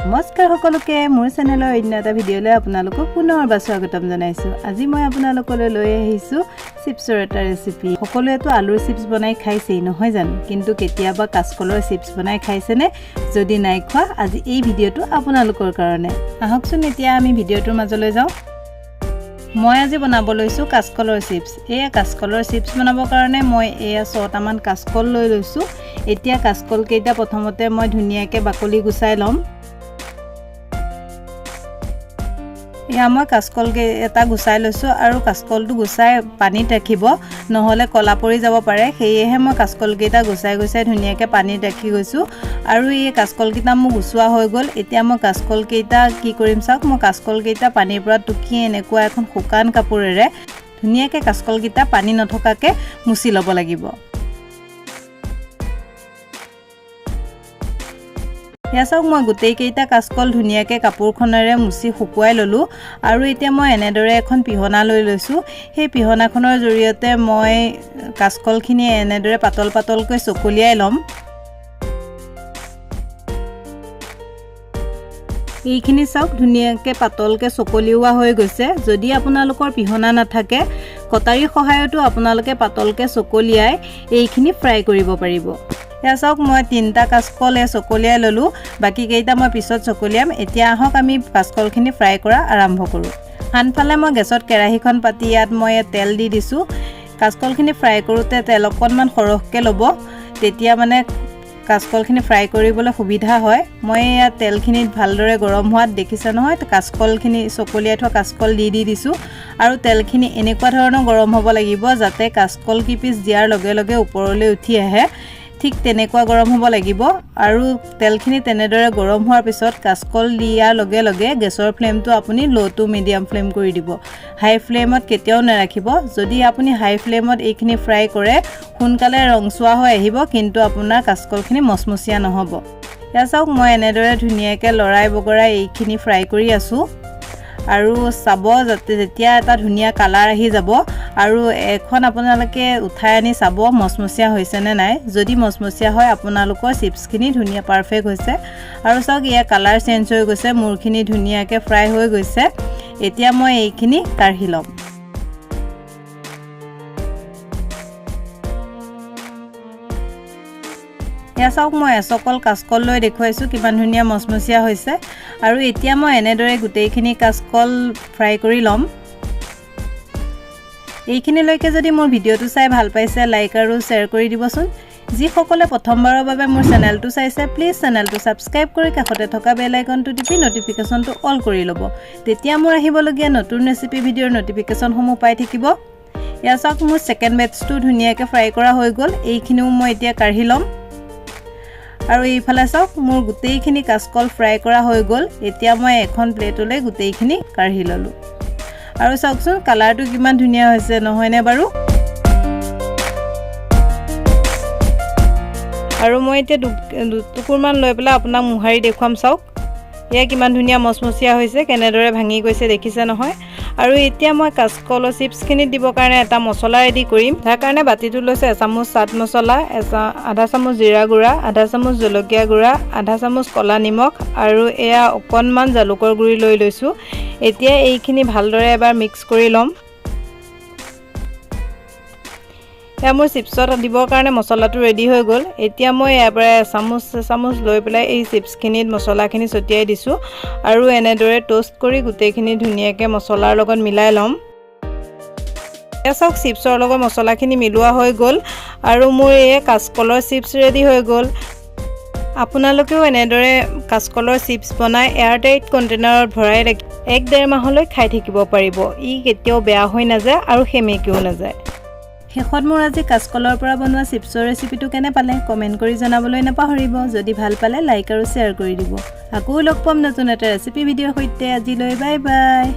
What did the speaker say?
নমস্কাৰ সকলোকে মোৰ চেনেলৰ অন্য এটা ভিডিঅ'লৈ আপোনালোকক পুনৰবাৰ স্বাগতম জনাইছো। আজি মই আপোনালোকলৈ লৈ আহিছো চিপছৰ এটা ৰেচিপি। সকলোৱেতো আলুৰ চিপছ বনাই খাইছেই নহয় জানো, কিন্তু কেতিয়াবা কাচকলৰ চিপছ বনাই খাইছেনে? যদি নাই খোৱা আজি এই ভিডিঅ'টো আপোনালোকৰ কাৰণে। আহকচোন এতিয়া আমি ভিডিঅ'টোৰ মাজলৈ যাওঁ। মই আজি বনাব লৈছো কাচকলৰ চিপছ। এই কাচকলৰ চিপছ বনাবৰ কাৰণে মই এয়া 6টামান কাচকল লৈ লৈছো। এতিয়া কাচকল কেইটা প্ৰথমতে মই ধুনীয়াকৈ বাকলি গুচাই ল'ম। এয়া মই কাচকল এটা গুচাই লৈছো আৰু কাচকলটো গুচাই পানীত ৰাখিব, নহলে কলা পৰি যাব পাৰে। সেয়েহে মই কাচকল কেইটা গুচাই ধুনীয়াকৈ পানীত ৰাখি গৈছো। আৰু এই কাচকল কেইটা মোৰ গুচোৱা হৈ গ'ল। এতিয়া মই কাচকল কেইটা কি কৰিম চাওক। মই কাচকল কেইটা পানীৰ পৰা টুকি এনেকুৱা এখন শুকান কাপোৰেৰে ধুনীয়াকৈ কাচকল কেইটা পানী নথকাকৈ মুচি ল'ব লাগিব। ইয়া চাওক মই গোটেই কেইটা কাচকল ধুনীয়াকৈ কাপোৰখনেৰে মুচি শুকুৱাই ল'লো। আৰু এতিয়া মই এনেদৰে এখন পিহনা লৈ লৈছোঁ। সেই পিহনাখনৰ জৰিয়তে মই কাচকলখিনি এনেদৰে পাতল পাতলকৈ চকলিয়াই ল'ম। এইখিনি চাওক ধুনীয়াকৈ পাতলকৈ চকলিওৱা হৈ গৈছে। যদি আপোনালোকৰ পিহনা নাথাকে কটাৰীৰ সহায়তো আপোনালোকে পাতলকৈ চকলিয়াই এইখিনি ফ্ৰাই কৰিব পাৰিব। এয়া চাওক মই 3টা কাচকল চকলিয়াই ল'লোঁ, বাকী কেইটা মই পিছত চকলিয়াম। এতিয়া আহক আমি কাচকলখিনি ফ্ৰাই কৰা আৰম্ভ কৰোঁ। আনফালে মই গেছত কেৰাহীখন পাতি ইয়াত মই তেল দি দিছোঁ। কাচকলখিনি ফ্ৰাই কৰোঁতে তেল অকণমান সৰহকৈ ল'ব, তেতিয়া মানে কাচকলখিনি ফ্ৰাই কৰিবলৈ সুবিধা হয়। মই ইয়াত তেলখিনিত ভালদৰে গৰম হোৱাত দেখিছে নহয়, কাচকলখিনি চকলিয়াই থোৱা কাচকল দি দিছোঁ। আৰু তেলখিনি এনেকুৱা ধৰণৰ গৰম হ'ব লাগিব যাতে কাচকল কিপিচ দিয়াৰ লগে লগে ওপৰলৈ উঠি আহে, ঠিক তেনেকুৱা গৰম হ'ব লাগিব। আৰু তেলখিনি তেনেদৰে গৰম হোৱাৰ পিছত কাচকল দিয়াৰ লগে লগে গেছৰ ফ্লেমটো আপুনি ল' টু মিডিয়াম ফ্লেম কৰি দিব। হাই ফ্লেমত কেতিয়াও নাৰাখিব। যদি আপুনি হাই ফ্লেমত এইখিনি ফ্ৰাই কৰে সোনকালে ৰংচুৱা হৈ আহিব, কিন্তু আপোনাৰ কাচকলখিনি মচমচীয়া নহ'ব। এয়া চাওক মই এনেদৰে ধুনীয়াকৈ লৰাই বগৰাই এইখিনি ফ্ৰাই কৰি আছোঁ। আৰু চাব যাতে যেতিয়া এটা ধুনীয়া কালাৰ আহি যাব আৰু এখন আপোনালোকে উঠাই আনি চাব মচমচীয়া হৈছেনে নাই। যদি মচমচীয়া হয় আপোনালোকৰ চিপছখিনি ধুনীয়া পাৰফেক্ট হৈছে। আৰু চাওক ইয়াৰ কালাৰ চেঞ্জ হৈ গৈছে, মূৰখিনি ধুনীয়াকৈ ফ্ৰাই হৈ গৈছে। এতিয়া মই এইখিনি কাঢ়ি ল'ম। এয়া চাওক মই এচকল কাচকল লৈ দেখুৱাইছোঁ কিমান ধুনীয়া মচমচীয়া হৈছে। আৰু এতিয়া মই এনেদৰে গোটেইখিনি কাচকল ফ্ৰাই কৰি ল'ম। এইখিনিলৈকে যদি মোৰ ভিডিঅ'টো চাই ভাল পাইছে লাইক আৰু শ্বেয়াৰ কৰি দিবচোন। যিসকলে প্ৰথমবাৰৰ বাবে মোৰ চেনেলটো চাইছে প্লিজ চেনেলটো ছাবস্ক্ৰাইব কৰি কাষতে থকা বেল আইকনটো টিপি নটিফিকেশ্যনটো অল কৰি ল'ব। তেতিয়া মোৰ আহিবলগীয়া নতুন ৰেচিপি ভিডিঅ'ৰ নটিফিকেশ্যনসমূহ পাই থাকিব। এয়া চাওক মোৰ ছেকেণ্ড বেটছটো ধুনীয়াকৈ ফ্ৰাই কৰা হৈ গ'ল। এইখিনিও মই এতিয়া কাঢ়ি ল'ম। আৰু এইফালে চাওক মোৰ গোটেইখিনি কাচকল ফ্ৰাই কৰা হৈ গ'ল। এতিয়া মই এখন প্লেটলৈ গোটেইখিনি কাঢ়ি ল'লোঁ। আৰু চাওকচোন কালাৰটো কিমান ধুনীয়া হৈছে নহয়নে বাৰু? আৰু মই এতিয়া দুটুকুৰমান লৈ পেলাই আপোনাক মোহাৰি দেখুৱাম। চাওক এয়া কিমান ধুনীয়া মচমচীয়া হৈছে, কেনেদৰে ভাঙি গৈছে দেখিছে নহয়। আৰু এতিয়া মই কাচকলৰ চিপছখিনিত দিবৰ কাৰণে এটা মছলা ৰেডি কৰিম। তাৰ কাৰণে বাতিটো লৈছে এচামুচ চাট মছলা, আধা চামুচ জিৰা গুড়া, আধা চামুচ জলকীয়া গুড়া, আধা চামুচ ক'লা নিমখ আৰু এয়া অকণমান জালুকৰ গুড়ি লৈ লৈছোঁ। এতিয়া এইখিনি ভালদৰে এবাৰ মিক্স কৰি ল'ম। এয়া মোৰ চিপছত দিবৰ কাৰণে মছলাটো ৰেডি হৈ গ'ল। এতিয়া মই ইয়াৰ পৰা এচামুচ লৈ পেলাই এই চিপছখিনিত মছলাখিনি ছটিয়াই দিছোঁ। আৰু এনেদৰে ট'ষ্ট কৰি গোটেইখিনি ধুনীয়াকৈ মছলাৰ লগত মিলাই ল'ম। এয়া চাওক চিপছৰ লগত মছলাখিনি মিলোৱা হৈ গ'ল আৰু মোৰ এই কাচকলৰ চিপছ ৰেডি হৈ গ'ল। আপোনালোকেও এনেদৰে কাচকলৰ চিপছ বনাই এয়াৰটাইট কণ্টেইনাৰত ভৰাই 1-1.5 মাহলৈ খাই থাকিব পাৰিব। ই কেতিয়াও বেয়া হৈ নাযায় আৰু সেমেকিও নাযায়। শেষত মোৰ আজি কাচকলৰ পৰা বনোৱা চিপছৰ ৰেচিপিটো কেনে পালে কমেণ্ট কৰি জনাবলৈ নাপাহৰিব। যদি ভাল পালে লাইক আৰু শ্বেয়াৰ কৰি দিব। আকৌ লগ পাম নতুন এটা ৰেচিপি ভিডিঅ'ৰ সৈতে। আজিলৈ বাই বাই।